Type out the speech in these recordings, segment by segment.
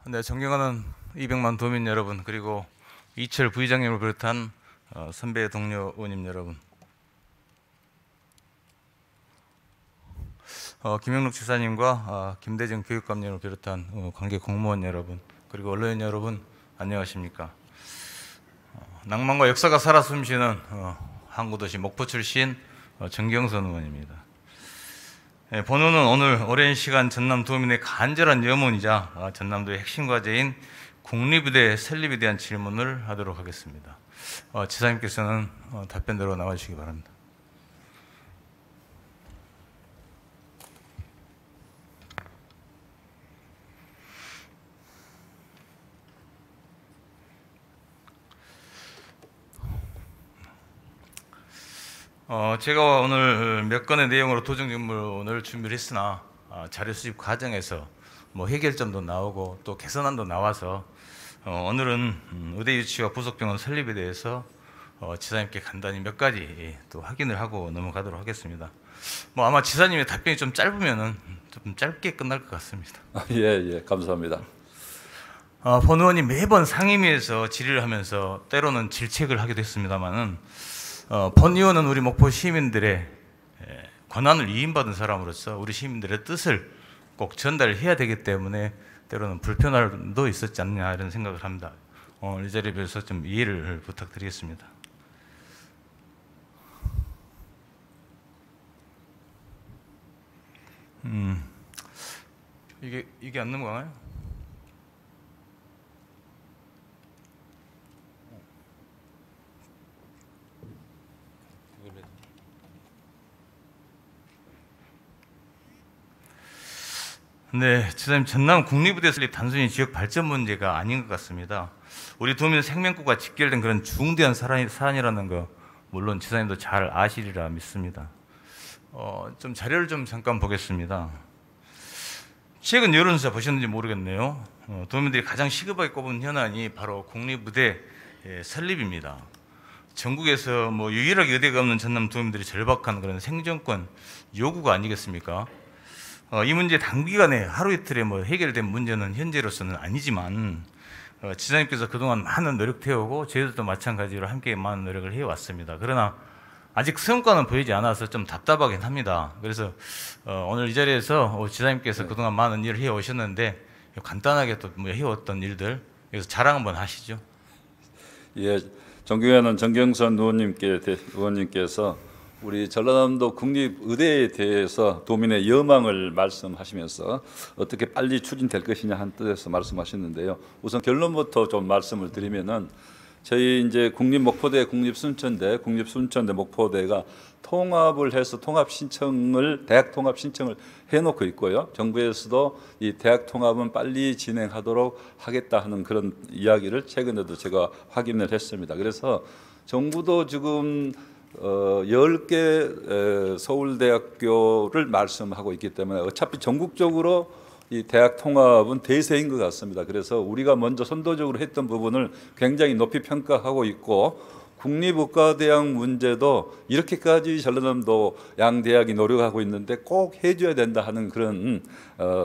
네, 존경하는 200만 도민 여러분, 그리고 이철 부의장님을 비롯한 선배 동료 의원님 여러분, 김영록 지사님과 김대중 교육감님을 비롯한 관계 공무원 여러분, 그리고 언론인 여러분, 안녕하십니까? 낭만과 역사가 살아 숨쉬는 항구도시 목포 출신 정경선 의원입니다. 본의원은 오늘 오랜 시간 전남 도민의 간절한 염원이자 전남도의 핵심 과제인 국립의대 설립에 대한 질문을 하도록 하겠습니다. 지사님께서는 답변대로 나와주시기 바랍니다. 제가 오늘 몇 건의 내용으로 도정질문을 준비를 했으나 자료 수집 과정에서 뭐 해결점도 나오고 또 개선안도 나와서 오늘은 의대 유치와 부속병원 설립에 대해서 지사님께 간단히 몇 가지 또 확인을 하고 넘어가도록 하겠습니다. 뭐 아마 지사님의 답변이 좀 짧으면은 좀 짧게 끝날 것 같습니다. 예, 감사합니다. 본 의원이 매번 상임위에서 질의를 하면서 때로는 질책을 하기도 했습니다만은 본 의원은 우리 목포 시민들의 권한을 위임받은 사람으로서 우리 시민들의 뜻을 꼭 전달해야 되기 때문에 때로는 불편함도 있었지 않느냐 이런 생각을 합니다. 이 자리에 비해서 좀 이해를 부탁드리겠습니다. 이게 안 넘어가나요? 네, 지사님, 전남 국립의대 설립 단순히 지역 발전 문제가 아닌 것 같습니다. 우리 도민 생명권과 직결된 그런 중대한 사안이라는 거 물론 지사님도 잘 아시리라 믿습니다. 좀 자료를 좀 잠깐 보겠습니다. 최근 여론조사 보셨는지 모르겠네요. 도민들이 가장 시급하게 꼽은 현안이 바로 국립의대 설립입니다. 전국에서 뭐 유일하게 의대가 없는 전남 도민들이 절박한 그런 생존권 요구가 아니겠습니까? 이 문제 단기간에 하루 이틀에 뭐 해결된 문제는 현재로서는 아니지만 지사님께서 그동안 많은 노력해오고 저희들도 마찬가지로 함께 많은 노력을 해왔습니다. 그러나 아직 성과는 보이지 않아서 좀 답답하긴 합니다. 그래서 오늘 이 자리에서 지사님께서 그동안 많은 일을 해오셨는데 간단하게 또 뭐 해왔던 일들 여기서 자랑 한번 하시죠. 예, 존경하는 정경선 의원님께서 우리 전라남도 국립의대에 대해서 도민의 여망을 말씀하시면서 어떻게 빨리 추진될 것이냐 한 뜻에서 말씀하셨는데요. 우선 결론부터 좀 말씀을 드리면은 저희 이제 국립목포대, 국립순천대, 목포대가 통합을 해서 대학 통합 신청을 해놓고 있고요. 정부에서도 이 대학 통합은 빨리 진행하도록 하겠다 하는 그런 이야기를 최근에도 제가 확인을 했습니다. 그래서 정부도 지금 10개 서울대학교를 말씀하고 있기 때문에 어차피 전국적으로 이 대학 통합은 대세인 것 같습니다. 그래서 우리가 먼저 선도적으로 했던 부분을 굉장히 높이 평가하고 있고 국립의과대학 문제도 이렇게까지 전라남도 양대학이 노력하고 있는데 꼭 해줘야 된다 하는 그런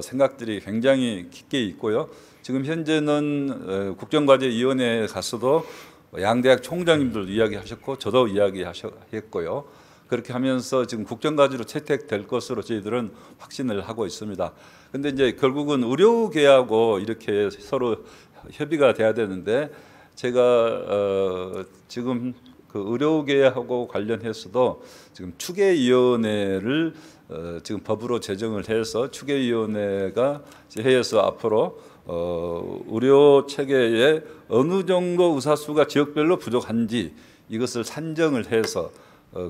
생각들이 굉장히 깊게 있고요. 지금 현재는 국정과제위원회에 가서도 양대학 총장님들 이야기하셨고 저도 이야기했고요. 그렇게 하면서 지금 국정과제로 채택될 것으로 저희들은 확신을 하고 있습니다. 근데 이제 결국은 의료계하고 이렇게 서로 협의가 돼야 되는데 제가 지금 그 의료계하고 관련해서도 지금 추계위원회를 지금 법으로 제정을 해서 추계위원회가 해서 앞으로 의료 체계에 어느 정도 의사수가 지역별로 부족한지 이것을 산정을 해서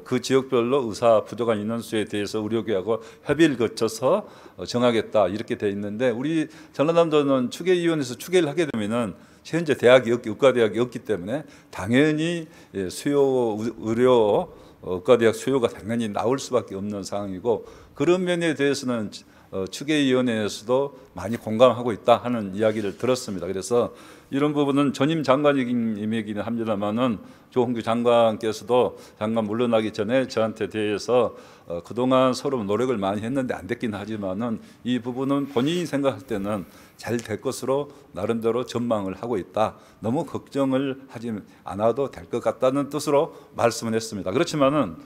그 지역별로 의사 부족한 인원수에 대해서 의료계하고 협의를 거쳐서 정하겠다 이렇게 돼 있는데 우리 전라남도는 추계위원회에서 추계를 하게 되면은 현재 의과대학이 없기 때문에 당연히 의료 의과대학 수요가 당연히 나올 수밖에 없는 상황이고 그런 면에 대해서는 추계위원회에서도 많이 공감하고 있다 하는 이야기를 들었습니다. 그래서 이런 부분은 전임 장관님이기는 합니다만은 조홍규 장관께서도 장관 물러나기 전에 저한테 대해서 그동안 서로 노력을 많이 했는데 안 됐긴 하지만은 이 부분은 본인이 생각할 때는 잘 될 것으로 나름대로 전망을 하고 있다. 너무 걱정을 하지 않아도 될 것 같다는 뜻으로 말씀을 했습니다. 그렇지만은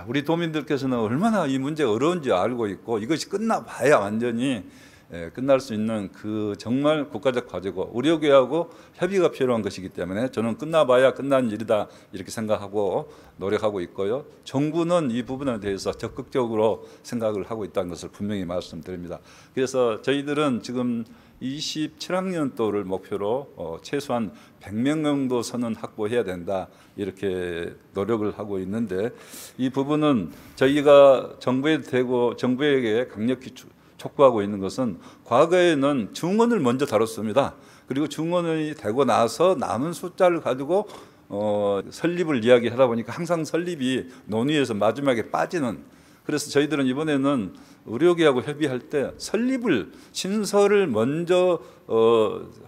우리 도민들께서는 얼마나 이 문제가 어려운지 알고 있고 이것이 끝나봐야 완전히 끝날 수 있는 그 정말 국가적 과제고 의료계하고 협의가 필요한 것이기 때문에 저는 끝나봐야 끝난 일이다 이렇게 생각하고 노력하고 있고요. 정부는 이 부분에 대해서 적극적으로 생각을 하고 있다는 것을 분명히 말씀드립니다. 그래서 저희들은 지금 27학년도를 목표로 최소한 100명 정도 선은 확보해야 된다 이렇게 노력을 하고 있는데 이 부분은 저희가 정부에게 강력히 촉구하고 있는 것은 과거에는 중원을 먼저 다뤘습니다. 그리고 중원이 되고 나서 남은 숫자를 가지고 설립을 이야기하다 보니까 항상 설립이 논의에서 마지막에 빠지는. 그래서 저희들은 이번에는 의료계하고 협의할 때 신설을 먼저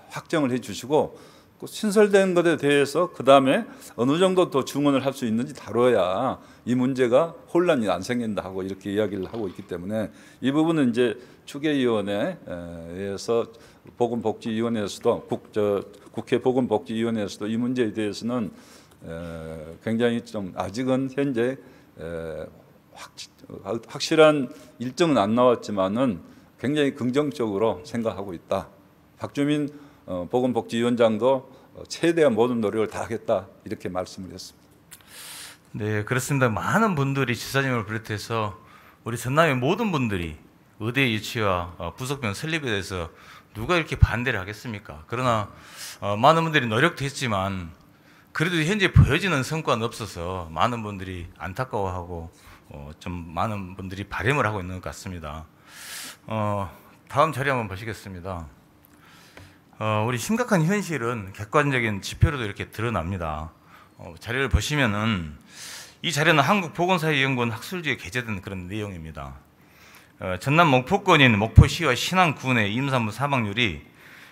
확정을 해주시고 신설된 것에 대해서 그 다음에 어느 정도 더 중원을 할 수 있는지 다뤄야 이 문제가 혼란이 안 생긴다 하고 이렇게 이야기를 하고 있기 때문에 이 부분은 이제 추계위원회에서 보건복지위원회에서도 국회 보건복지위원회에서도 이 문제에 대해서는 굉장히 좀 아직은 현재 확실한 일정은 안 나왔지만은 굉장히 긍정적으로 생각하고 있다. 박주민 보건복지위원장도 최대한 모든 노력을 다하겠다 이렇게 말씀을 했습니다. 네, 그렇습니다. 많은 분들이 지사님을 비롯해서 우리 전남의 모든 분들이 의대 유치와 부속병원 설립에 대해서 누가 이렇게 반대를 하겠습니까? 그러나 많은 분들이 노력도 했지만 그래도 현재 보여지는 성과는 없어서 많은 분들이 안타까워하고 좀 많은 분들이 바람을 하고 있는 것 같습니다. 다음 자료 한번 보시겠습니다. 우리 심각한 현실은 객관적인 지표로도 이렇게 드러납니다. 자료를 보시면은 이 자료는 한국보건사회연구원 학술지에 게재된 그런 내용입니다. 전남 목포권인 목포시와 신안군의 임산부 사망률이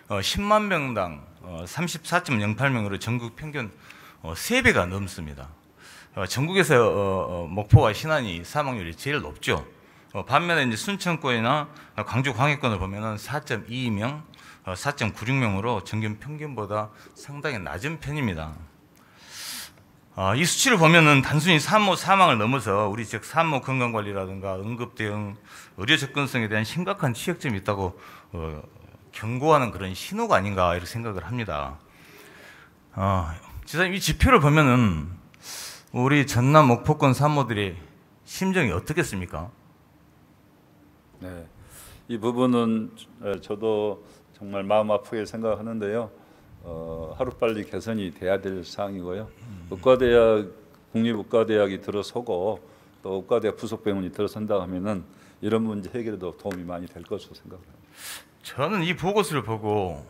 10만 명당 34.08명으로 전국 평균 3배가 넘습니다. 전국에서 목포와 신안이 사망률이 제일 높죠. 반면에 이제 순천권이나 광주 광해권을 보면은 4.22명, 4.96명으로 전국 평균보다 상당히 낮은 편입니다. 이 수치를 보면은 단순히 산모 사망을 넘어서 우리 즉 산모 건강 관리라든가 응급 대응, 의료 접근성에 대한 심각한 취약점이 있다고 경고하는 그런 신호가 아닌가 이렇게 생각을 합니다. 지사님 이 지표를 보면은 우리 전남 목포권 산모들의 심정이 어떻겠습니까? 네, 이 부분은 저도 정말 마음 아프게 생각하는데요. 하루빨리 개선이 돼야 될 사항이고요. 의과대학 국립의과대학이 들어서고 또 의과대학 부속병원이 들어선다 하면은 이런 문제 해결에도 도움이 많이 될 것으로 생각합니다. 저는 이 보고서를 보고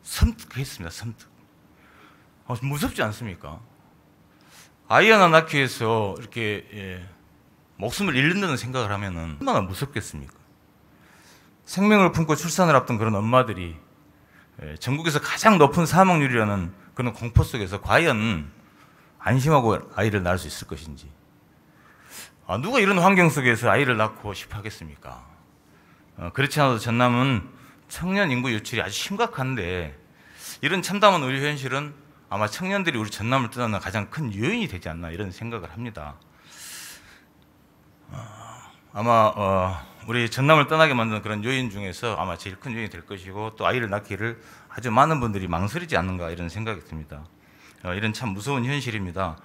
섬뜩했습니다. 섬뜩. 무섭지 않습니까? 아이 하나 낳기 위해서 이렇게 목숨을 잃는다는 생각을 하면은 얼마나 무섭겠습니까? 생명을 품고 출산을 앞둔 그런 엄마들이 전국에서 가장 높은 사망률이라는 그런 공포 속에서 과연 안심하고 아이를 낳을 수 있을 것인지, 누가 이런 환경 속에서 아이를 낳고 싶어 하겠습니까? 그렇지 않아도 전남은 청년 인구 유출이 아주 심각한데 이런 참담한 의료 현실은 아마 청년들이 우리 전남을 떠나는 가장 큰 요인이 되지 않나 이런 생각을 합니다. 아마 우리 전남을 떠나게 만드는 그런 요인 중에서 아마 제일 큰 요인이 될 것이고 또 아이를 낳기를 아주 많은 분들이 망설이지 않는가 이런 생각이 듭니다. 이런 참 무서운 현실입니다.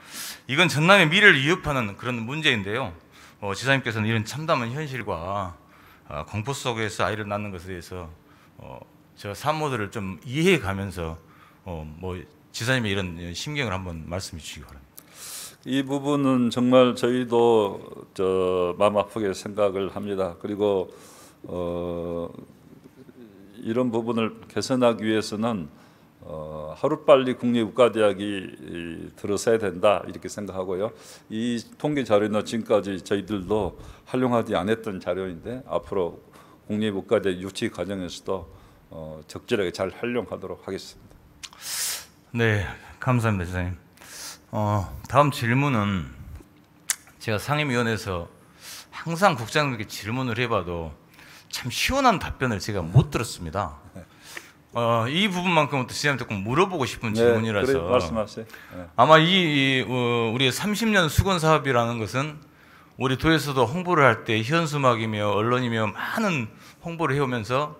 이건 전남의 미래를 위협하는 그런 문제인데요. 지사님께서는 이런 참담한 현실과 공포 속에서 아이를 낳는 것에 대해서 저 산모들을 좀 이해해 가면서 지사님의 이런 심경을 한번 말씀해 주시기 바랍니다. 이 부분은 정말 저희도 마음 아프게 생각을 합니다. 그리고 이런 부분을 개선하기 위해서는 하루빨리 국립의과대학이 들어서야 된다 이렇게 생각하고요. 이 통계 자료는 지금까지 저희들도 활용하지 않았던 자료인데 앞으로 국립의과대 유치 과정에서도 적절하게 잘 활용하도록 하겠습니다. 네, 감사합니다, 지사님. 다음 질문은 제가 상임위원회에서 항상 국장님께 질문을 해봐도 참 시원한 답변을 제가 못 들었습니다. 이 부분만큼은 또 지사님한테 꼭 물어보고 싶은 질문이라서. 그래, 말씀하세요. 네. 아마 우리의 30년 수건 사업이라는 것은 우리 도에서도 홍보를 할 때 현수막이며 언론이며 많은 홍보를 해오면서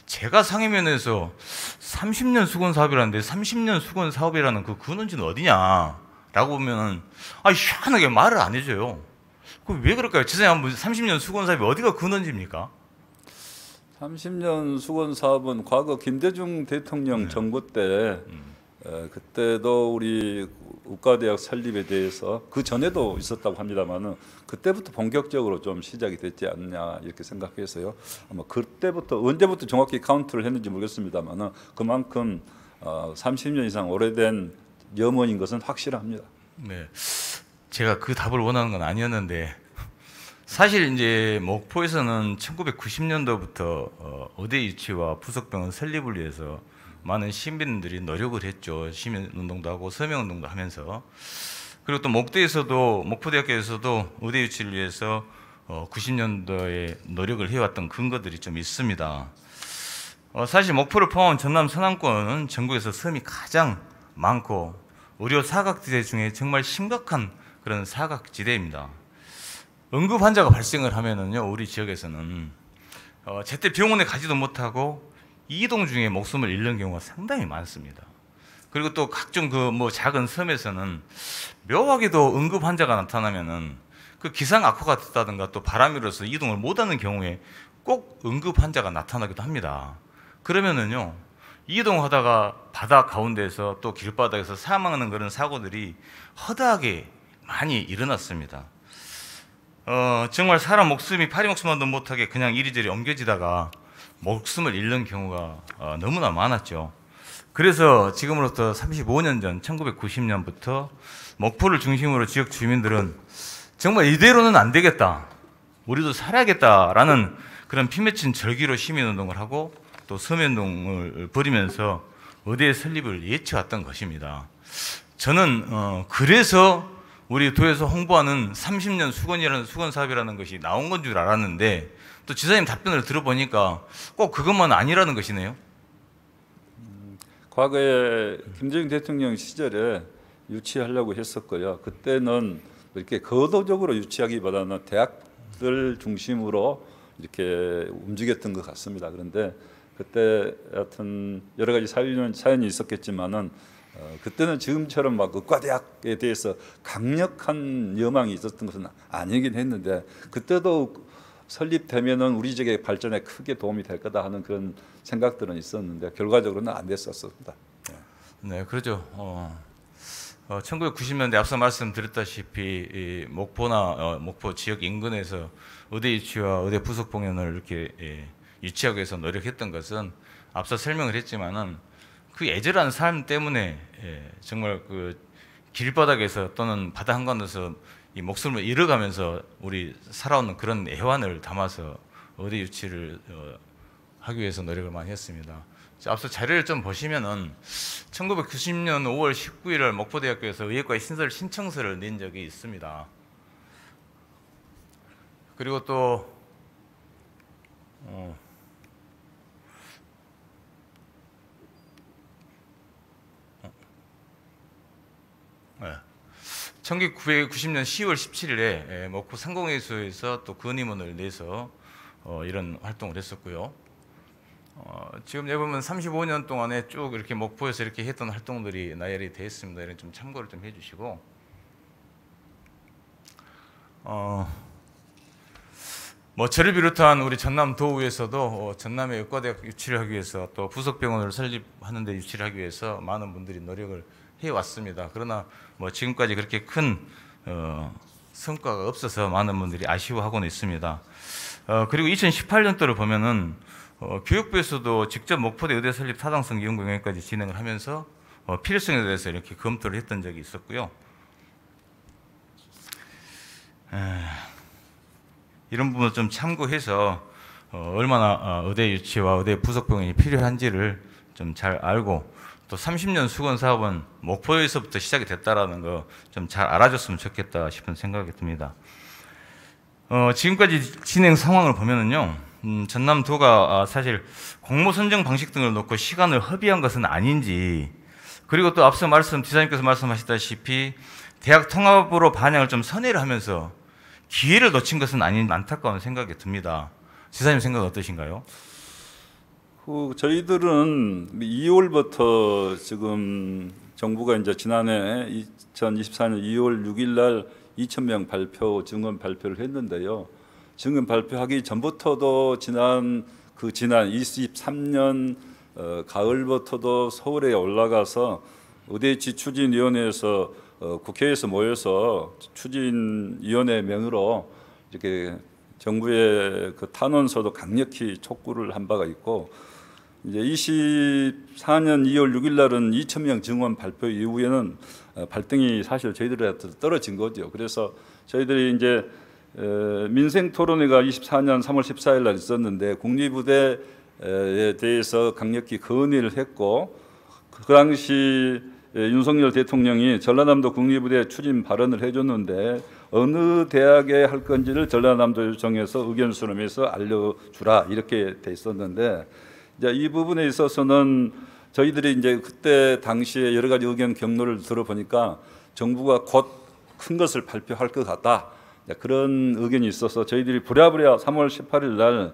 제가 상임위원회에서 30년 수건 사업이라는데 30년 수건 사업이라는 그 근원지는 어디냐라고 보면은 희한하게 말을 안 해줘요. 그럼 왜 그럴까요? 지사님 30년 수건 사업이 어디가 근원지입니까? 30년 수건 사업은 과거 김대중 대통령 정부 때 그때도 우리 의과대학 설립에 대해서 그 전에도 있었다고 합니다만은 그때부터 본격적으로 좀 시작이 됐지 않냐 이렇게 생각해서요. 아마 그때부터 언제부터 정확히 카운트를 했는지 모르겠습니다만은 그만큼 30년 이상 오래된 염원인 것은 확실합니다. 네, 제가 그 답을 원하는 건 아니었는데 사실 이제 목포에서는 1990년도부터 의대 유치와 부속병원 설립을 위해서 많은 시민들이 노력을 했죠. 시민운동도 하고 서명운동도 하면서. 그리고 또 목포대학교에서도 의대 유치를 위해서 90년도에 노력을 해왔던 근거들이 좀 있습니다. 사실 목포를 포함한 전남 서남권은 전국에서 섬이 가장 많고 의료 사각지대 중에 정말 심각한 그런 사각지대입니다. 응급 환자가 발생을 하면은요, 우리 지역에서는 제때 병원에 가지도 못하고 이동 중에 목숨을 잃는 경우가 상당히 많습니다. 그리고 또 각종 작은 섬에서는 묘하게도 응급 환자가 나타나면은 그 기상 악화가 됐다든가 또 바람이 불어서 이동을 못하는 경우에 꼭 응급 환자가 나타나기도 합니다. 그러면은요, 이동하다가 바다 가운데에서 또 길바닥에서 사망하는 그런 사고들이 허다하게 많이 일어났습니다. 정말 사람 목숨이 파리 목숨만도 못하게 그냥 이리저리 옮겨지다가 목숨을 잃는 경우가 너무나 많았죠. 그래서 지금으로부터 35년 전 1990년부터 목포를 중심으로 지역 주민들은 정말 이대로는 안 되겠다, 우리도 살아야겠다라는 그런 피맺힌 절기로 시민운동을 하고 또 서면운동을 벌이면서 의대 설립을 예치왔던 것입니다. 저는 그래서 우리 도에서 홍보하는 30년 수건 사업이라는 것이 나온 건 줄 알았는데 또 지사님 답변을 들어보니까 꼭 그것만 아니라는 것이네요. 과거에 김대중 대통령 시절에 유치하려고 했었고요. 그때는 이렇게 거도적으로 유치하기보다는 대학들 중심으로 이렇게 움직였던 것 같습니다. 그런데 그때 하여튼 여러 가지 사연이 있었겠지만은 그때는 지금처럼 막 의과대학에 대해서 강력한 여망이 있었던 것은 아니긴 했는데 그때도 설립되면은 우리 지역의 발전에 크게 도움이 될 거다 하는 그런 생각들은 있었는데 결과적으로는 안 됐었습니다. 네, 그렇죠. 1990년대 앞서 말씀드렸다시피 이 목포 지역 인근에서 의대 유치와 의대 부속 병원을 이렇게 유치하기 위해서 노력했던 것은 앞서 설명을 했지만은 그 애절한 삶 때문에 정말 그 길바닥에서 또는 바다 한가운데서 이 목숨을 잃어가면서 우리 살아오는 그런 애환을 담아서 의대 유치를 하기 위해서 노력을 많이 했습니다. 앞서 자료를 좀 보시면은 1990년 5월 19일 목포대학교에서 의예과의 신설 신청서를 낸 적이 있습니다. 그리고 또 1990년 10월 17일에 목포 상공회수에서 또 건의문을 내서 이런 활동을 했었고요. 지금 여기 보면 35년 동안에 쭉 이렇게 목포에서 이렇게 했던 활동들이 나열이 되어 있습니다. 이런 좀 참고를 좀 해주시고, 저를 비롯한 우리 전남 도의회에서도 전남의 의과대학 유치를 하기 위해서 또 부속병원을 설립하는 데 유치를 하기 위해서 많은 분들이 노력을 해왔습니다. 그러나 지금까지 그렇게 큰 성과가 없어서 많은 분들이 아쉬워하고는 있습니다. 그리고 2018년도를 보면은 교육부에서도 직접 목포대 의대 설립 타당성 연구 영역까지 진행을 하면서 필요성에 대해서 이렇게 검토를 했던 적이 있었고요. 이런 부분을 좀 참고해서 얼마나 의대 유치와 의대 부속 병원이 필요한지를 좀 잘 알고 또 30년 수건 사업은 목포에서부터 시작이 됐다라는 거 좀 잘 알아줬으면 좋겠다 싶은 생각이 듭니다. 지금까지 진행 상황을 보면은요, 전남도가 사실 공모 선정 방식 등을 놓고 시간을 허비한 것은 아닌지, 그리고 또 앞서 지사님께서 말씀하셨다시피 대학 통합으로 반향을 좀 선회를 하면서 기회를 놓친 것은 아닌 안타까운 생각이 듭니다. 지사님 생각은 어떠신가요? 저희들은 2월부터 지금 정부가 이제 지난해 2024년 2월 6일 날 2,000명 발표 증원 발표를 했는데요. 증원 발표하기 전부터도 지난 23년 가을부터도 서울에 올라가서 의대유치 추진위원회에서 국회에서 모여서 추진위원회 명으로 이렇게 정부의 그 탄원서도 강력히 촉구를 한 바가 있고, 이제 24년 2월 6일 날은 2,000명 증원 발표 이후에는 발등이 사실 저희들한테 떨어진 거죠. 그래서 저희들이 이제 민생 토론회가 24년 3월 14일 날 있었는데 국립의대에 대해서 강력히 건의를 했고, 그 당시 윤석열 대통령이 전라남도 국립의대 추진 발언을 해줬는데 어느 대학에 할 건지를 전라남도 요청해서 의견 수렴해서 알려주라 이렇게 돼 있었는데, 이제 이 부분에 있어서는 저희들이 이제 그때 당시에 여러 가지 의견 경로를 들어보니까 정부가 곧 큰 것을 발표할 것 같다, 그런 의견이 있어서 저희들이 부랴부랴 3월 18일 날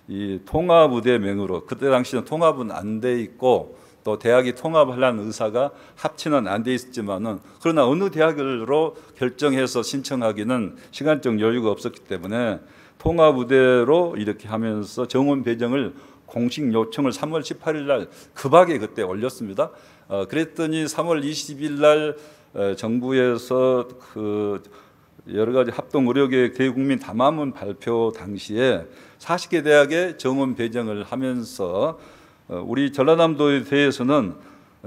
이 통합의대 명으로, 그때 당시는 통합은 안 돼 있고 또 대학이 통합하려는 의사가 합치는 안 돼 있었지만은, 그러나 어느 대학으로 결정해서 신청하기는 시간적 여유가 없었기 때문에 통합의대로 이렇게 하면서 정원 배정을 공식 요청을 3월 18일 날 급하게 그때 올렸습니다. 그랬더니 3월 20일 날 정부에서 그 여러 가지 합동 의료계획 대국민 담화문 발표 당시에 40개 대학에 정원 배정을 하면서 우리 전라남도에 대해서는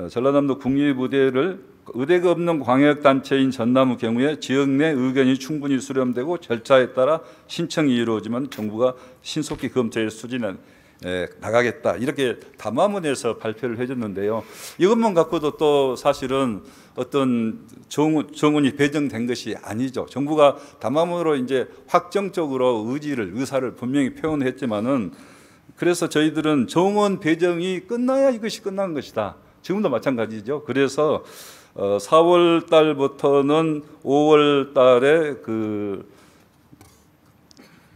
전라남도 국립의대를 의대가 없는 광역단체인 전남의 경우에 지역 내 의견이 충분히 수렴되고 절차에 따라 신청이 이루어지면 정부가 신속히 검토해 수진해 나가겠다, 이렇게 담화문에서 발표를 해줬는데요. 이것만 갖고도 또 사실은 어떤 정원이 배정된 것이 아니죠. 정부가 담화문으로 이제 확정적으로 의사를 분명히 표현했지만은, 그래서 저희들은 정원 배정이 끝나야 이것이 끝난 것이다. 지금도 마찬가지죠. 그래서 4월 달부터는 5월 달에 그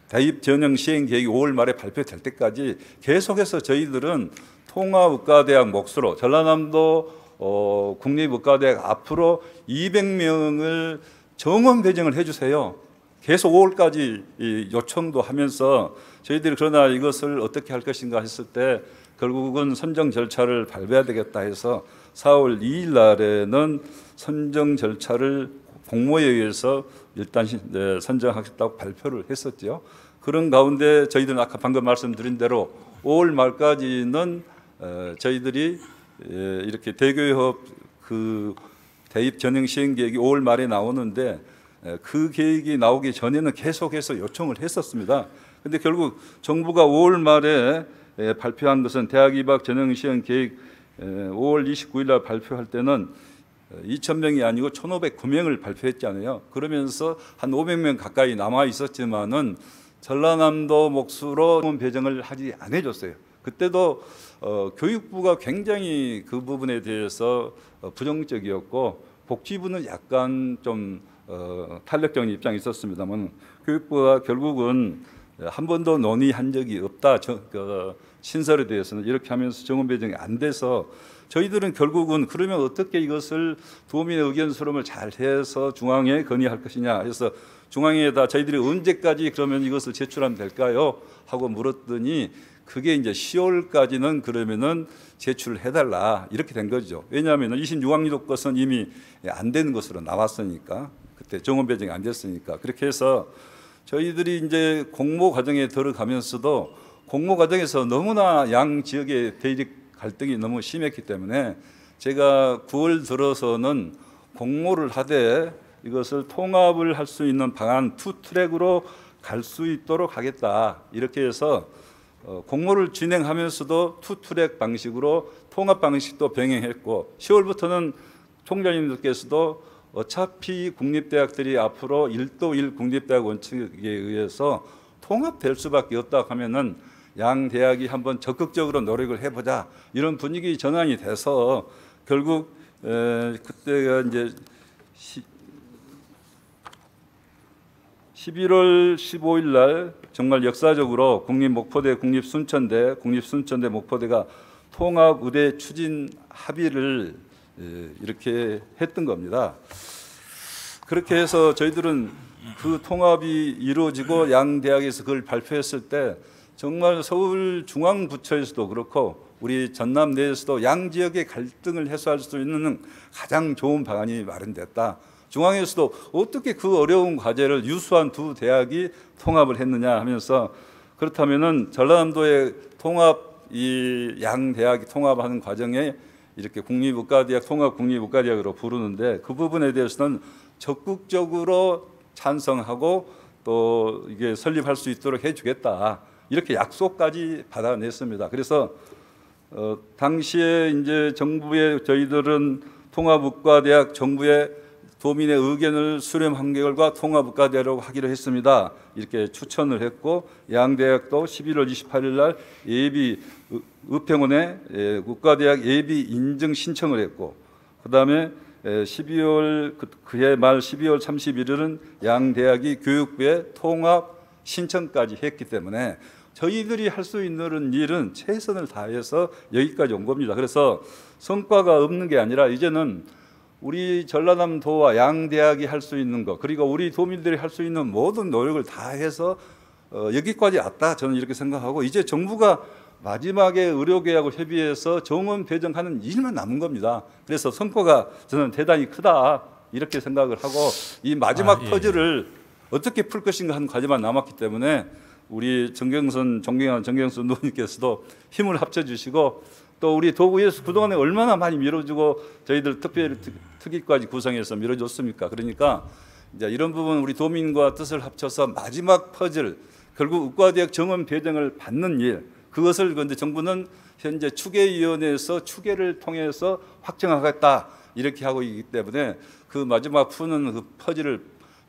대입 전형 시행 계획이 5월 말에 발표될 때까지 계속해서 저희들은 통합의과대학 몫으로 전라남도 국립의과대학 앞으로 200명을 정원 배정을 해주세요. 계속 5월까지 요청도 하면서 저희들이 그러나 이것을 어떻게 할 것인가 했을 때 결국은 선정 절차를 밟아야 되겠다 해서 4월 2일 날에는 선정 절차를 공모에 의해서 일단 선정하겠다고 발표를 했었죠. 그런 가운데 저희들은 아까 방금 말씀드린 대로 5월 말까지는 저희들이 이렇게 대교협 그 대입 전형 시행 계획이 5월 말에 나오는데 그 계획이 나오기 전에는 계속해서 요청을 했었습니다. 근데 결국 정부가 5월 말에 발표한 것은 대학 입학 전형 시행 계획 5월 29일 날 발표할 때는 2,000명이 아니고 1,509명을 발표했잖아요. 그러면서 한 500명 가까이 남아 있었지만은 전라남도 몫으로 배정을 하지 안 해줬어요. 그때도 교육부가 굉장히 그 부분에 대해서 부정적이었고 복지부는 약간 좀 탄력적인 입장이 있었습니다만 교육부가 결국은 한 번도 논의한 적이 없다. 신설에 대해서는 이렇게 하면서 정원 배정이 안 돼서 저희들은 결국은 그러면 어떻게 이것을 도민의 의견 수렴을 잘 해서 중앙에 건의할 것이냐 해서 중앙에다 저희들이 언제까지 그러면 이것을 제출하면 될까요? 하고 물었더니 그게 이제 10월까지는 그러면은 제출해달라 이렇게 된 거죠. 왜냐하면 26학년 것은 이미 안 되는 것으로 나왔으니까 그때 정원 배정이 안 됐으니까 그렇게 해서 저희들이 이제 공모 과정에 들어가면서도 공모 과정에서 너무나 양 지역의 대립 갈등이 너무 심했기 때문에 제가 9월 들어서는 공모를 하되 이것을 통합을 할 수 있는 방안 투 트랙으로 갈 수 있도록 하겠다 이렇게 해서 공모를 진행하면서도 투트랙 방식으로 통합 방식도 병행했고 10월부터는 총장님들께서도 어차피 국립대학들이 앞으로 1도1 국립대학 원칙에 의해서 통합될 수밖에 없다 하면은 양 대학이 한번 적극적으로 노력을 해보자 이런 분위기 전환이 돼서 결국 그때가 이제 11월 15일 날 정말 역사적으로 국립목포대, 국립순천대, 국립순천대, 목포대가 통합의대 추진 합의를 이렇게 했던 겁니다. 그렇게 해서 저희들은 그 통합이 이루어지고 양 대학에서 그걸 발표했을 때 정말 서울중앙부처에서도 그렇고 우리 전남 내에서도 양 지역의 갈등을 해소할 수 있는 가장 좋은 방안이 마련됐다. 중앙에서도 어떻게 그 어려운 과제를 유수한 두 대학이 통합을 했느냐 하면서 그렇다면은 전라남도의 통합 이 양 대학이 통합하는 과정에 이렇게 국립의과대학 통합 국립의과대학으로 부르는데 그 부분에 대해서는 적극적으로 찬성하고 또 이게 설립할 수 있도록 해주겠다 이렇게 약속까지 받아냈습니다. 그래서 당시에 이제 정부에 저희들은 통합의과대학 정부의 도민의 의견을 수렴한 결과 통합의과대학으로 하기로 했습니다. 이렇게 추천을 했고 양대학도 11월 28일 날 예비 의평원에 의과대학 예비 인증 신청을 했고 그다음에 12월 그해 말 12월 31일은 양대학이 교육부에 통합 신청까지 했기 때문에 저희들이 할 수 있는 일은 최선을 다해서 여기까지 온 겁니다. 그래서 성과가 없는 게 아니라 이제는 우리 전라남도와 양대학이 할 수 있는 것 그리고 우리 도민들이 할 수 있는 모든 노력을 다해서 여기까지 왔다 저는 이렇게 생각하고 이제 정부가 마지막에 의료계약을 협의해서 정원 배정하는 일만 남은 겁니다. 그래서 성과가 저는 대단히 크다 이렇게 생각을 하고 이 마지막 퍼즐을 어떻게 풀 것인가 하는 과제만 남았기 때문에 우리 존경하는 정경선 의원님께서도 힘을 합쳐주시고 또 우리 도구에서 그동안에 얼마나 많이 밀어주고 저희들 특위까지 구성해서 밀어줬습니까? 그러니까 이제 이런 부분 우리 도민과 뜻을 합쳐서 마지막 퍼즐 결국 의과대학 정원 배정을 받는 일 그것을 그런데 정부는 현재 추계위원회에서 추계를 통해서 확정하겠다 이렇게 하고 있기 때문에 그 마지막 푸는 그 퍼즐을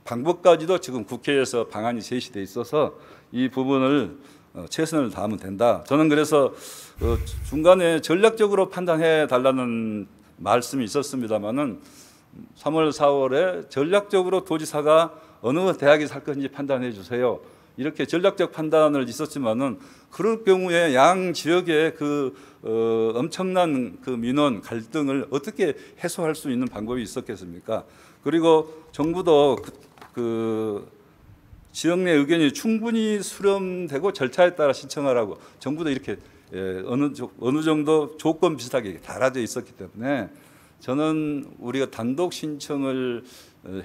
방법까지도 지금 국회에서 방안이 제시돼 있어서 이 부분을 최선을 다하면 된다. 저는 그래서 중간에 전략적으로 판단해 달라는 말씀이 있었습니다만은 3월, 4월에 전략적으로 도지사가 어느 대학에 살 건지 판단해 주세요. 이렇게 전략적 판단을 있었지만은 그럴 경우에 양 지역의 그 엄청난 그 민원 갈등을 어떻게 해소할 수 있는 방법이 있었겠습니까? 그리고 정부도 그 지역 내 의견이 충분히 수렴되고 절차에 따라 신청하라고 정부도 이렇게 어느 정도 조건 비슷하게 달아져 있었기 때문에 저는 우리가 단독 신청을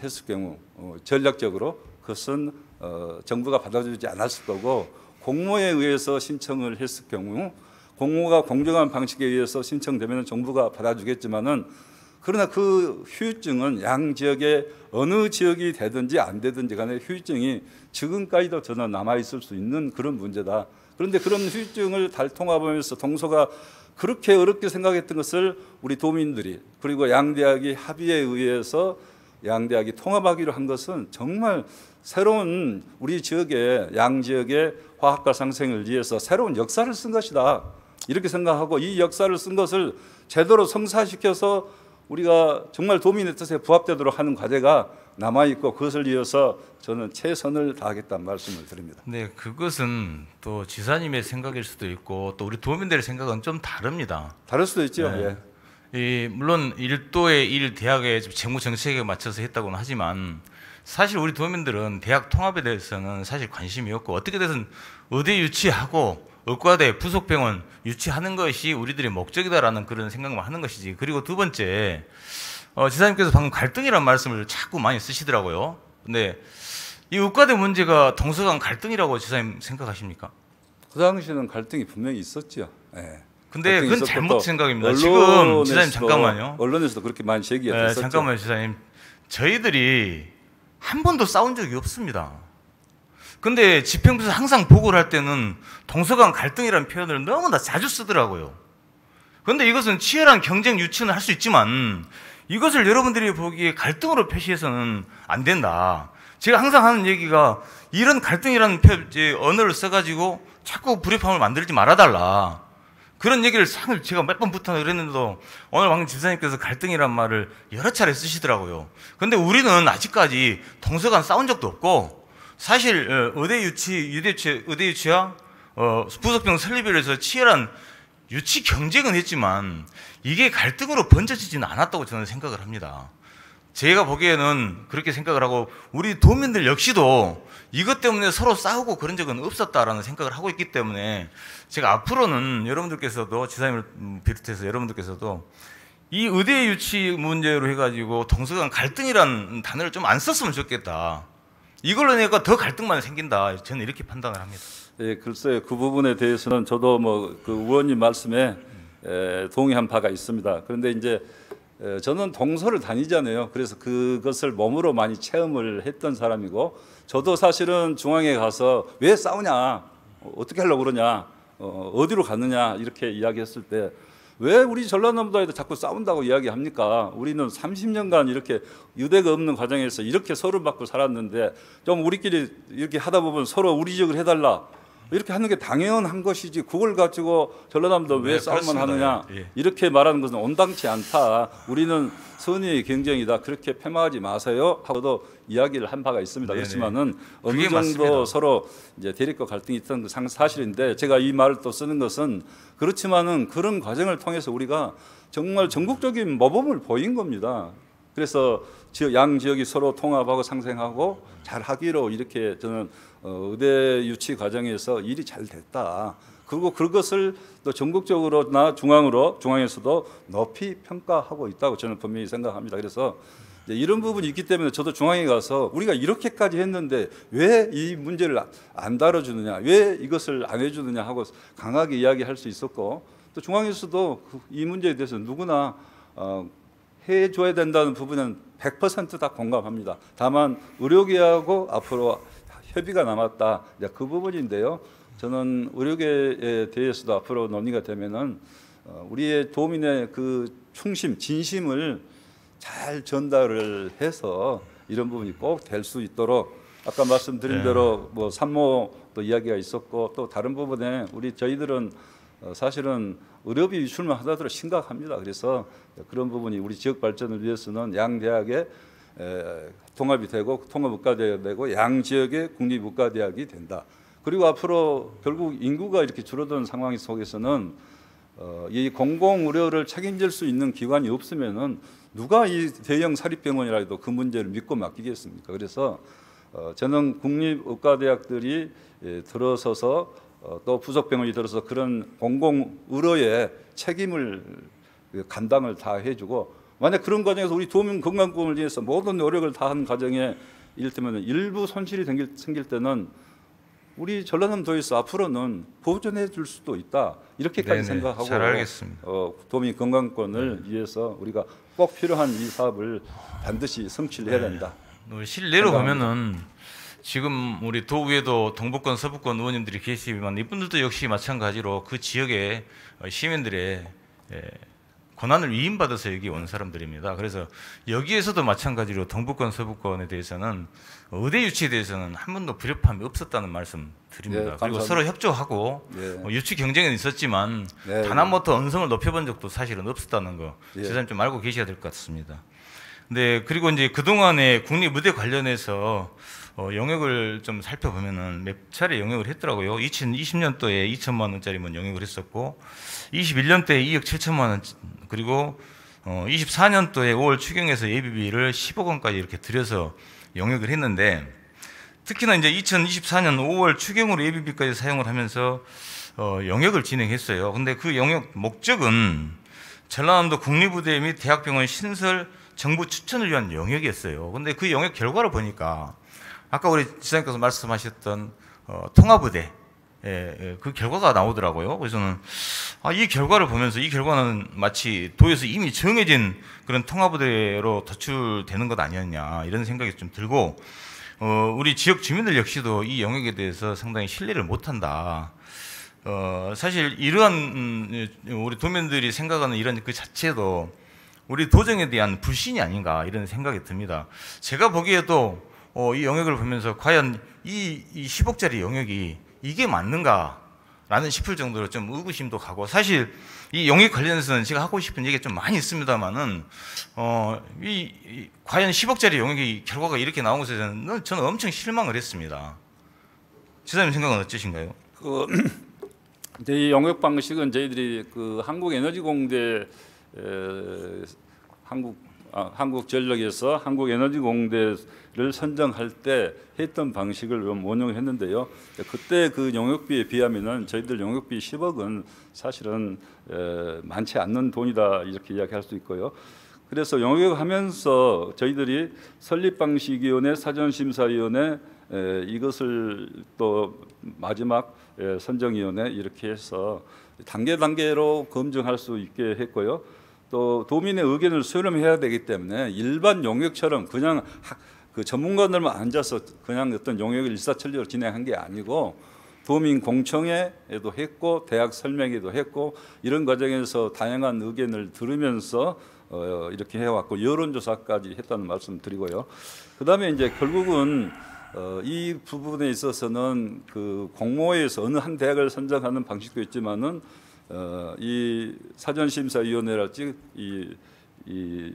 했을 경우 전략적으로 그것은 정부가 받아주지 않았을 거고 공모에 의해서 신청을 했을 경우 공모가 공정한 방식에 의해서 신청되면 정부가 받아주겠지만은 그러나 그 휴유증은 양 지역의 어느 지역이 되든지 안 되든지 간에 휴유증이 지금까지도 저는 남아있을 수 있는 그런 문제다. 그런데 그런 휴유증을 통합하면서 동서가 그렇게 어렵게 생각했던 것을 우리 도민들이 그리고 양대학이 합의에 의해서 양대학이 통합하기로 한 것은 정말 새로운 우리 지역의 양 지역의 화학과 상생을 위해서 새로운 역사를 쓴 것이다. 이렇게 생각하고 이 역사를 쓴 것을 제대로 성사시켜서 우리가 정말 도민의 뜻에 부합되도록 하는 과제가 남아있고 그것을 위해서 저는 최선을 다하겠다는 말씀을 드립니다. 네, 그것은 또 지사님의 생각일 수도 있고 또 우리 도민들의 생각은 좀 다릅니다. 다를 수도 있죠. 네. 예. 물론 1도의 1 대학의 재무 정책에 맞춰서 했다고는 하지만 사실 우리 도민들은 대학 통합에 대해서는 사실 관심이 없고 어떻게 되든 의대 유치하고 의과대 부속병원 유치하는 것이 우리들의 목적이다라는 그런 생각만 하는 것이지. 그리고 두 번째 지사님께서 방금 갈등이라는 말씀을 자꾸 많이 쓰시더라고요. 근데 이 의과대 문제가 동서 간 갈등이라고 지사님 생각하십니까? 그 당시에는 갈등이 분명히 있었죠. 예. 근데 그건 잘못 생각입니다. 지금 지사님 잠깐만요. 언론에서도 그렇게 많이 제기가 됐었죠. 잠깐만요, 지사님. 저희들이 한 번도 싸운 적이 없습니다. 근데 집행부에서 항상 보고를 할 때는 동서간 갈등이라는 표현을 너무나 자주 쓰더라고요. 그런데 이것은 치열한 경쟁 유치는 할 수 있지만 이것을 여러분들이 보기에 갈등으로 표시해서는 안 된다. 제가 항상 하는 얘기가 이런 갈등이라는 언어를 써가지고 자꾸 불협화음을 만들지 말아달라. 그런 얘기를 제가 몇 번 부탁을 했는데도 오늘 방금 집사님께서 갈등이란 말을 여러 차례 쓰시더라고요. 근데 우리는 아직까지 동서간 싸운 적도 없고 사실 의대 유치와 부속병 설립에 대해서 치열한 유치 경쟁은 했지만 이게 갈등으로 번져지지는 않았다고 저는 생각을 합니다. 제가 보기에는 그렇게 생각을 하고 우리 도민들 역시도 이것 때문에 서로 싸우고 그런 적은 없었다라는 생각을 하고 있기 때문에 제가 앞으로는 여러분들께서도 지사님을 비롯해서 여러분들께서도 이 의대 유치 문제로 해가지고 동서간 갈등이라는 단어를 좀 안 썼으면 좋겠다. 이걸로 내가 더 갈등만 생긴다. 저는 이렇게 판단을 합니다. 예, 글쎄요. 그 부분에 대해서는 저도 그 의원님 말씀에 동의한 바가 있습니다. 그런데 이제 저는 동서를 다니잖아요. 그래서 그것을 몸으로 많이 체험을 했던 사람이고 저도 사실은 중앙에 가서 왜 싸우냐, 어떻게 하려고 그러냐, 어디로 갔느냐 이렇게 이야기했을 때 왜 우리 전라남도에도 자꾸 싸운다고 이야기합니까? 우리는 30년간 이렇게 유대가 없는 과정에서 이렇게 서로 받고 살았는데 좀 우리끼리 이렇게 하다 보면 서로 우리 지역을 해달라. 이렇게 하는 게 당연한 것이지 그걸 가지고 전라남도 왜 싸움만 하느냐 이렇게 말하는 것은 온당치 않다. 우리는 선의의 경쟁이다. 그렇게 폄하하지 마세요 하고도 이야기를 한 바가 있습니다. 그렇지만은 어느 정도 맞습니다. 서로 이제 대립과 갈등이 있던 그 사실인데 제가 이 말을 또 쓰는 것은 그렇지만은 그런 과정을 통해서 우리가 정말 전국적인 모범을 보인 겁니다. 그래서 양 지역이 서로 통합하고 상생하고 잘 하기로 이렇게 저는 의대 유치 과정에서 일이 잘 됐다. 그리고 그것을 또 전국적으로나 중앙에서도 높이 평가하고 있다고 저는 분명히 생각합니다. 그래서 이런 부분이 있기 때문에 저도 중앙에 가서 우리가 이렇게까지 했는데 왜 이 문제를 안 다뤄주느냐, 왜 이것을 안 해주느냐 하고 강하게 이야기할 수 있었고 또 중앙에서도 이 문제에 대해서 누구나 해줘야 된다는 부분은 100% 다 공감합니다. 다만 의료계하고 앞으로 협의가 남았다. 그 부분인데요. 저는 의료계에 대해서도 앞으로 논의가 되면은 우리의 도민의 그 충심, 진심을 잘 전달을 해서 이런 부분이 꼭 될 수 있도록 아까 말씀드린 대로 뭐 산모도 이야기가 있었고 또 다른 부분에 저희들은 사실은 의료비 유출만 하더라도 심각합니다. 그래서 그런 부분이 우리 지역 발전을 위해서는 양 대학의 통합이 되고 통합의과대학이 되고 양 지역의 국립의과대학이 된다. 그리고 앞으로 결국 인구가 이렇게 줄어드는 상황 속에서는 이 공공의료를 책임질 수 있는 기관이 없으면은 누가 이 대형 사립병원이라도 그 문제를 믿고 맡기겠습니까? 그래서 저는 국립의과대학들이 들어서서 또 부속병원이 들어서 그런 공공의료의 책임을 감당을 다 해주고 만약 그런 과정에서 우리 도민 건강권을 위해서 모든 노력을 다한 과정에 이를테면 일부 손실이 생길 때는 우리 전라남도에서 앞으로는 보존해 줄 수도 있다 이렇게까지 생각하고 잘 알겠습니다. 도민 건강권을 위해서 우리가 꼭 필요한 이 사업을 반드시 성취를 해야 된다. 실내로 보면은 지금 우리 도의회도 동북권, 서북권 의원님들이 계시지만 이분들도 역시 마찬가지로 그 지역의 시민들의 권한을 위임받아서 여기 온 사람들입니다. 그래서 여기에서도 마찬가지로 동북권, 서북권에 대해서는 의대 유치에 대해서는 한 번도 불협화음이 없었다는 말씀 드립니다. 그리고 서로 협조하고 유치 경쟁은 있었지만 단 한 번도 언성을 높여본 적도 사실은 없었다는 거 지사님 좀 알고 계셔야 될 것 같습니다. 네, 그리고 이제 그동안에 국립의대 관련해서 영역을 좀 살펴보면은 몇 차례 영역을 했더라고요. 2020년도에 2천만 원짜리만 영역을 했었고 21년도에 2억 7천만 원 그리고 24년도에 5월 추경에서 예비비를 10억 원까지 이렇게 들여서 영역을 했는데 특히나 이제 2024년 5월 추경으로 예비비까지 사용을 하면서 영역을 진행했어요. 근데 그 영역 목적은 전라남도 국립의대 및 대학병원 신설 정부 추천을 위한 영역이었어요. 근데 그 영역 결과를 보니까 아까 우리 지사님께서 말씀하셨던 통합의대 그 결과가 나오더라고요. 그래서 저는 이 결과를 보면서 이 결과는 마치 도에서 이미 정해진 그런 통합의대로 도출되는 것 아니었냐 이런 생각이 좀 들고 우리 지역 주민들 역시도 이 영역에 대해서 상당히 신뢰를 못한다. 사실 이러한 우리 도민들이 생각하는 이런 그 자체도 우리 도정에 대한 불신이 아닌가 이런 생각이 듭니다. 제가 보기에도 이 영역을 보면서 과연 이 10억짜리 영역이 이게 맞는가라는 싶을 정도로 좀 의구심도 가고, 사실 이 영역 관련해서는 제가 하고 싶은 얘기가 좀 많이 있습니다만은 과연 10억짜리 영역이 결과가 이렇게 나온 것에 대해서는 저는 엄청 실망을 했습니다. 지사님 생각은 어떠신가요? 이 영역 방식은 저희들이 그 한국에너지공대 한국전력에서 한국에너지공대를 선정할 때 했던 방식을 원용했는데요. 그때 그 용역비에 비하면은 저희들 용역비 10억은 사실은 많지 않는 돈이다 이렇게 이야기할 수 있고요. 그래서 용역하면서 저희들이 설립방식위원회, 사전심사위원회 이것을 또 마지막 선정위원회 이렇게 해서 단계로 검증할 수 있게 했고요. 또 도민의 의견을 수렴해야 되기 때문에 일반 용역처럼 그냥 그 전문가들만 앉아서 그냥 어떤 용역을 일사천리로 진행한 게 아니고 도민 공청회에도 했고 대학 설명회도 했고 이런 과정에서 다양한 의견을 들으면서 이렇게 해왔고 여론조사까지 했다는 말씀 드리고요. 그다음에 이제 결국은 이 부분에 있어서는 그 공모에서 어느 한 대학을 선정하는 방식도 있지만은 이 사전심사위원회랄지 이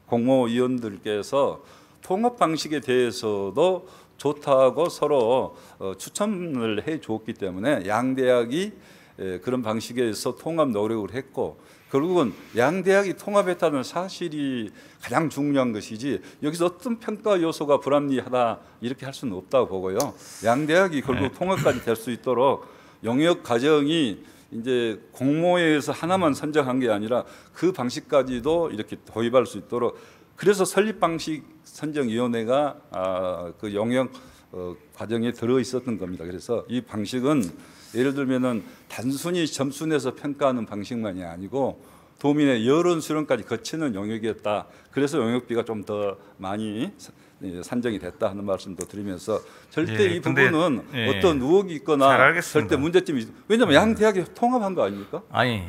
공모위원들께서 통합 방식에 대해서도 좋다고 서로 추천을 해 줬기 때문에 양 대학이 그런 방식에서 통합 노력을 했고 결국은 양 대학이 통합했다는 사실이 가장 중요한 것이지 여기서 어떤 평가 요소가 불합리하다 이렇게 할 수는 없다고 보고요. 양 대학이 결국 통합까지 될 수 있도록 영역 과정이 이제 공모회에서 하나만 선정한 게 아니라 그 방식까지도 이렇게 도입할 수 있도록 그래서 설립 방식 선정위원회가 그 영역 과정에 들어 있었던 겁니다. 그래서 이 방식은 예를 들면은 단순히 점수 내서 평가하는 방식만이 아니고 도민의 여론 수렴까지 거치는 영역이었다. 그래서 영역비가 좀 더 많이 산정이 됐다 하는 말씀도 드리면서 절대 이 부분은 어떤 의혹이 있거나 절대 문제점이 왜냐하면 양 대학이 통합한 거 아닙니까? 아니,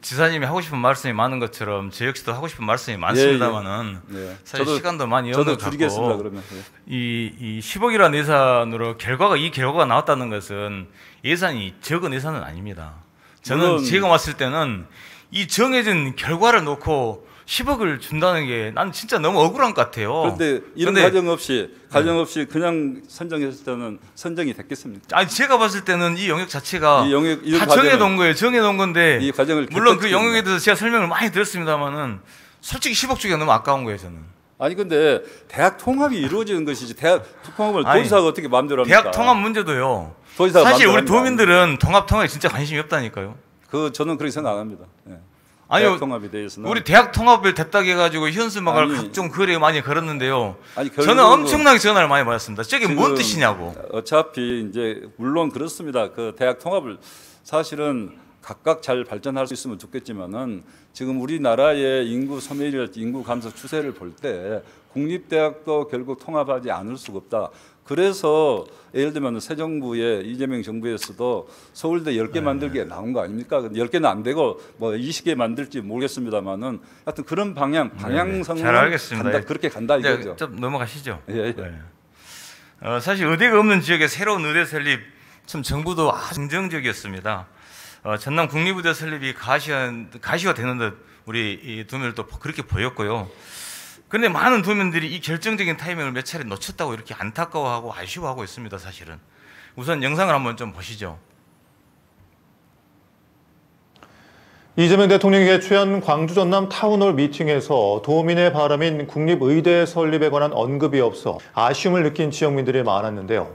지사님이 하고 싶은 말씀이 많은 것처럼 저 역시도 하고 싶은 말씀이 많습니다만은 사실 시간도 많이 저도 줄이겠습니다. 그러면 이 10억이라는 예산으로 이 결과가 나왔다는 것은 예산이 적은 예산은 아닙니다. 저는 제가 봤을 때는 이 정해진 결과를 놓고 10억을 준다는 게 난 진짜 너무 억울한 것 같아요. 그런데 이런 과정 없이 그냥 선정했을 때는 선정이 됐겠습니까? 아니 제가 봤을 때는 이 영역 자체가 다 정해놓은 거예요. 정해놓은 건데 이 과정을 물론 그 영역에 대해서 제가 설명을 많이 들었습니다만은 솔직히 10억 주기가 너무 아까운 거예요. 저는. 아니 근데 대학 통합이 이루어지는 것이지 대학 통합을 도지사가 어떻게 마음대로 합니까? 대학 통합 문제도요. 사실 우리 도민들은 통합에 진짜 관심이 없다니까요. 저는 그렇게 생각 안 합니다. 아니요, 대학 통합에 대해서는 우리 대학 통합을 됐다고 해가지고 현수막을 각종 글에 많이 걸었는데요. 저는 엄청나게 전화를 많이 받았습니다. 저게 뭔 뜻이냐고. 어차피 이제 물론 그렇습니다. 그 대학 통합을 사실은 각각 잘 발전할 수 있으면 좋겠지만은 지금 우리나라의 인구 소멸이랄지 인구 감소 추세를 볼 때 국립대학도 결국 통합하지 않을 수가 없다. 그래서 예를 들면 새 정부의 이재명 정부에서도 서울대 10개 만들기에 나온 거 아닙니까? 10개는 안 되고 뭐 20개 만들지 모르겠습니다만은 하여튼 그런 방향성은 잘 알겠습니다. 간다, 그렇게 간다 이거죠. 좀 넘어가시죠. 예. 사실 의대가 없는 지역에 새로운 의대 설립 참 정부도 아주 긍정적이었습니다. 전남 국립의대 설립이 가시가 되는 듯 우리 도민들도 그렇게 보였고요. 그런데 많은 도민들이 이 결정적인 타이밍을 몇 차례 놓쳤다고 이렇게 안타까워하고 아쉬워하고 있습니다. 사실은 우선 영상을 한번 좀 보시죠. 이재명 대통령이 개최한 광주 전남 타운홀 미팅에서 도민의 바람인 국립의대 설립에 관한 언급이 없어 아쉬움을 느낀 지역민들이 많았는데요.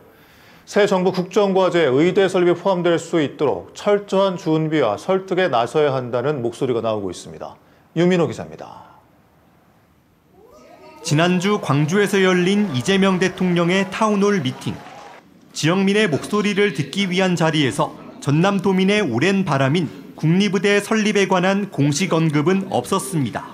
새 정부 국정과제에 의대 설립이 포함될 수 있도록 철저한 준비와 설득에 나서야 한다는 목소리가 나오고 있습니다. 유민호 기자입니다. 지난주 광주에서 열린 이재명 대통령의 타운홀 미팅. 지역민의 목소리를 듣기 위한 자리에서 전남도민의 오랜 바람인 국립의대 설립에 관한 공식 언급은 없었습니다.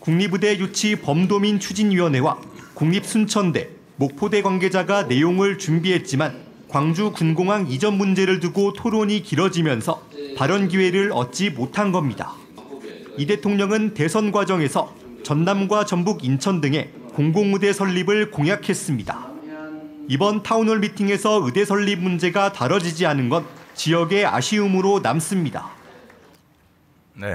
국립의대 유치 범도민 추진위원회와 국립순천대, 목포대 관계자가 내용을 준비했지만 광주 군공항 이전 문제를 두고 토론이 길어지면서 발언 기회를 얻지 못한 겁니다. 이 대통령은 대선 과정에서 전남과 전북, 인천 등에 공공의대 설립을 공약했습니다. 이번 타운홀 미팅에서 의대 설립 문제가 다뤄지지 않은 건 지역의 아쉬움으로 남습니다. 네.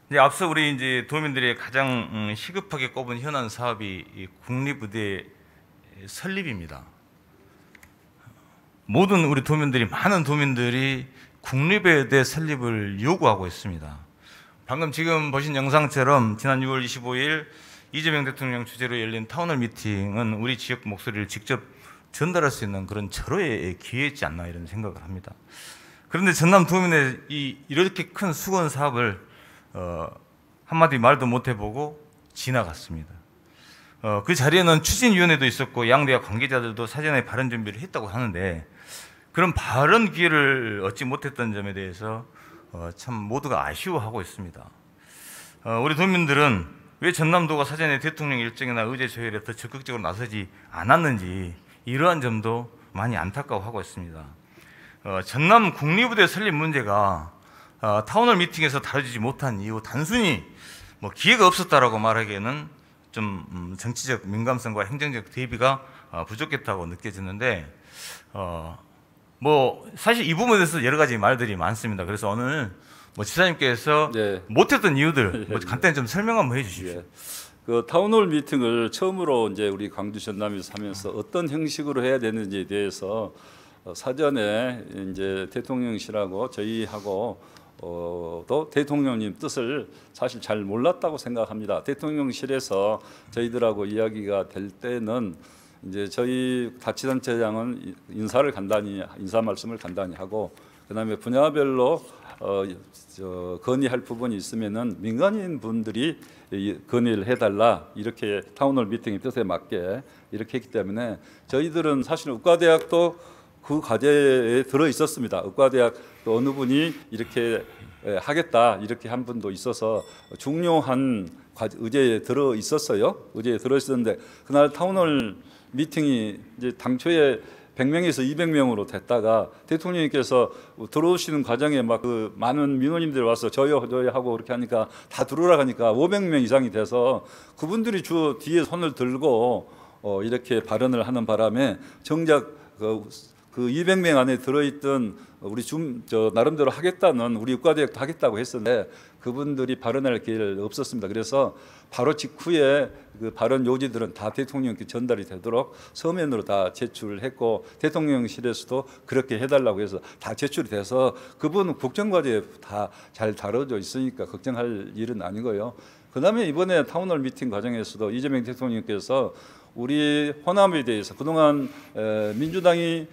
이제 앞서 우리 이제 도민들이 가장 시급하게 꼽은 현안 사업이 이 국립의대 설립입니다. 모든 우리 도민들이, 많은 도민들이 국립의대 설립을 요구하고 있습니다. 방금 지금 보신 영상처럼 지난 6월 25일 이재명 대통령 주재로 열린 타운홀 미팅은 우리 지역 목소리를 직접 전달할 수 있는 그런 절호의 기회였지 않나 이런 생각을 합니다. 그런데 전남 도민의 이렇게 큰 수건 사업을 한마디 말도 못 해보고 지나갔습니다. 그 자리에는 추진위원회도 있었고 양대학 관계자들도 사전에 발언 준비를 했다고 하는데 그런 발언 기회를 얻지 못했던 점에 대해서 참 모두가 아쉬워하고 있습니다. 우리 도민들은 왜 전남도가 사전에 대통령 일정이나 의제 조율에 더 적극적으로 나서지 않았는지 이러한 점도 많이 안타까워하고 있습니다. 전남 국립의대 설립 문제가 타운홀 미팅에서 다뤄지지 못한 이유, 단순히 뭐 기회가 없었다라고 말하기에는 좀 정치적 민감성과 행정적 대비가 부족했다고 느껴지는데 뭐 사실 이 부분에 대해서 여러 가지 말들이 많습니다. 그래서 오늘 뭐 지사님께서 네. 못했던 이유들 뭐 간단히 좀 설명 한번 해주십시오. 예. 그 타운홀 미팅을 처음으로 이제 우리 광주 전남에서 하면서 어떤 형식으로 해야 되는지에 대해서 사전에 이제 대통령실하고 저희하고 또 대통령님 뜻을 사실 잘 몰랐다고 생각합니다. 대통령실에서 저희들하고 이야기가 될 때는 이제 저희 자치단체장은 인사 말씀을 간단히 하고 그다음에 분야별로 건의할 부분이 있으면은 민간인 분들이 건의를 해달라 이렇게 타운홀 미팅의 뜻에 맞게 이렇게 했기 때문에 저희들은 사실 의과대학도 그 과제에 들어 있었습니다. 의과대학 또 어느 분이 이렇게 하겠다 이렇게 한 분도 있어서 중요한 의제에 들어 있었어요. 의제에 들어 있었는데 그날 타운홀 미팅이 이제 당초에 100명에서 200명으로 됐다가 대통령님께서 들어오시는 과정에 막 그 많은 민원인들이 와서 저요 하고 그렇게 하니까 다 들어오라 하니까 500명 이상이 돼서 그분들이 주 뒤에 손을 들고 이렇게 발언을 하는 바람에 정작 그 200명 안에 들어있던 우리 나름대로 하겠다는 우리 의과대학도 하겠다고 했었는데 그분들이 발언할 기회가 없었습니다. 그래서 바로 직후에 그 발언 요지들은 다 대통령께 전달이 되도록 서면으로 다 제출을 했고 대통령실에서도 그렇게 해달라고 해서 다 제출이 돼서 그분은 국정과제에 다 잘 다뤄져 있으니까 걱정할 일은 아니고요. 그다음에 이번에 타운홀 미팅 과정에서도 이재명 대통령께서 우리 호남에 대해서 그동안 민주당이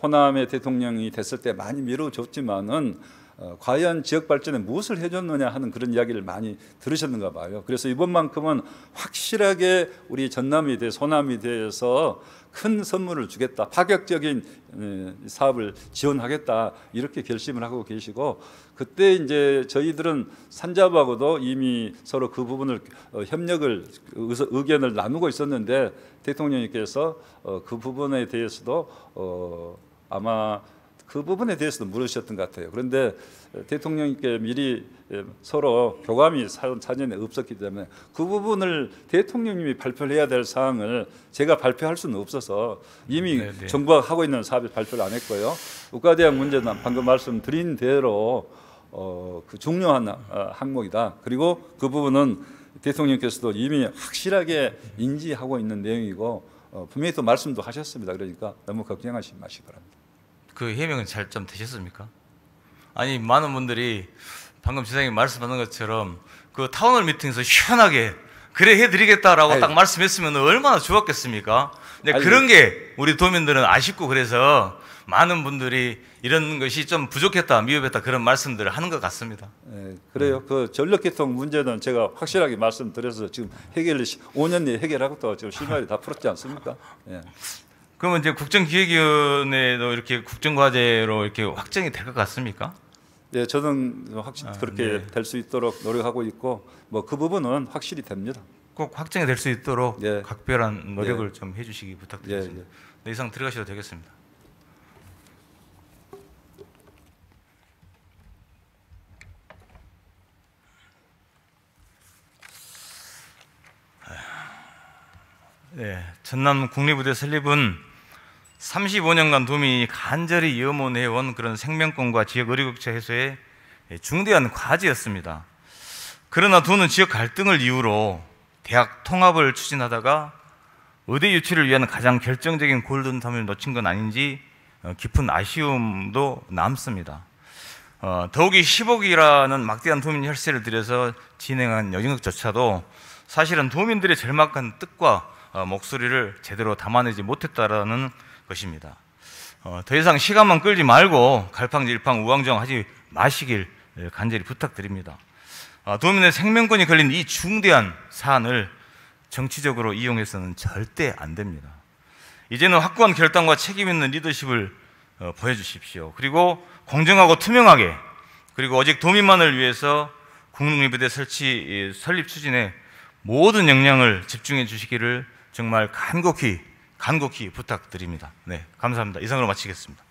호남의 대통령이 됐을 때 많이 밀어줬지만은 과연 지역 발전에 무엇을 해줬느냐 하는 그런 이야기를 많이 들으셨는가 봐요. 그래서 이번만큼은 확실하게 우리 전남에 대해서 호남에 대해서 큰 선물을 주겠다, 파격적인 사업을 지원하겠다 이렇게 결심을 하고 계시고 그때 이제 저희들은 산자부하고도 이미 서로 그 부분을 협력을 의견을 나누고 있었는데 대통령님께서 그 부분에 대해서도 아마 그 부분에 대해서도 물으셨던 것 같아요. 그런데 대통령님께 미리 서로 교감이 사전에 없었기 때문에 그 부분을 대통령님이 발표를 해야 될 사항을 제가 발표할 수는 없어서 이미 정부가 하고 있는 사업에 발표를 안 했고요. 의과대학 문제는 방금 말씀드린 대로 그 중요한 항목이다. 그리고 그 부분은 대통령께서도 이미 확실하게 인지하고 있는 내용이고 분명히 또 말씀도 하셨습니다. 그러니까 너무 걱정하지 마시기 바랍니다. 그 해명은 잘 좀 되셨습니까? 아니 많은 분들이 방금 지사님이 말씀하는 것처럼 그 타운홀 미팅에서 시원하게 그래 해드리겠다라고 딱 말씀했으면 얼마나 좋았겠습니까? 근데 그런 게 우리 도민들은 아쉽고 그래서 많은 분들이 이런 것이 좀 부족했다, 미흡했다 그런 말씀들을 하는 것 같습니다. 네, 그래요. 그 전력계통 문제는 제가 확실하게 말씀드려서 지금 5년 내에 해결하고 또 지금 실마리 다 풀었지 않습니까? 네. 그러면 이제 국정기획위원회도 이렇게 국정과제로 이렇게 확정이 될 것 같습니까? 예, 저는 확실히 그렇게 네. 될 수 있도록 노력하고 있고 뭐 그 부분은 확실히 됩니다. 꼭 확정이 될 수 있도록 예. 각별한 노력을 예. 좀 해주시기 부탁드리겠습니다. 예, 예. 네, 이상 들어가셔도 되겠습니다. 네, 전남 국립의대 설립은 35년간 도민이 간절히 염원해온 그런 생명권과 지역 의료격차 해소의 중대한 과제였습니다. 그러나 도는 지역 갈등을 이유로 대학 통합을 추진하다가 의대 유치를 위한 가장 결정적인 골든타임을 놓친 건 아닌지 깊은 아쉬움도 남습니다. 더욱이 10억이라는 막대한 도민 혈세를 들여서 진행한 여정역조차도 사실은 도민들의 절박한 뜻과 목소리를 제대로 담아내지 못했다라는 것입니다. 더 이상 시간만 끌지 말고 갈팡질팡 우왕좌왕하지 마시길 간절히 부탁드립니다. 도민의 생명권이 걸린 이 중대한 사안을 정치적으로 이용해서는 절대 안 됩니다. 이제는 확고한 결단과 책임 있는 리더십을 보여주십시오. 그리고 공정하고 투명하게, 그리고 오직 도민만을 위해서 국립의대 설립 추진에 모든 역량을 집중해 주시기를 정말 간곡히 부탁드립니다. 네, 감사합니다. 이상으로 마치겠습니다.